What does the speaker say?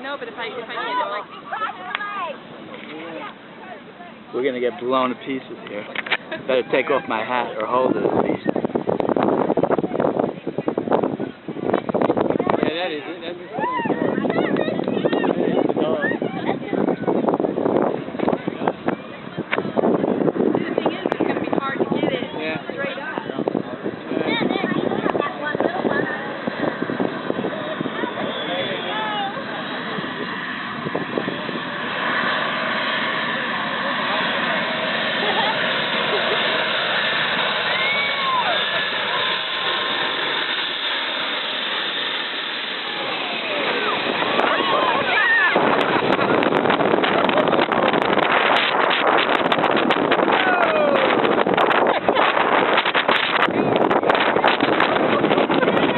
know, but if I hit it like... We're going to get blown to pieces here. Better take off my hat or hold it at least. Yeah, that is it.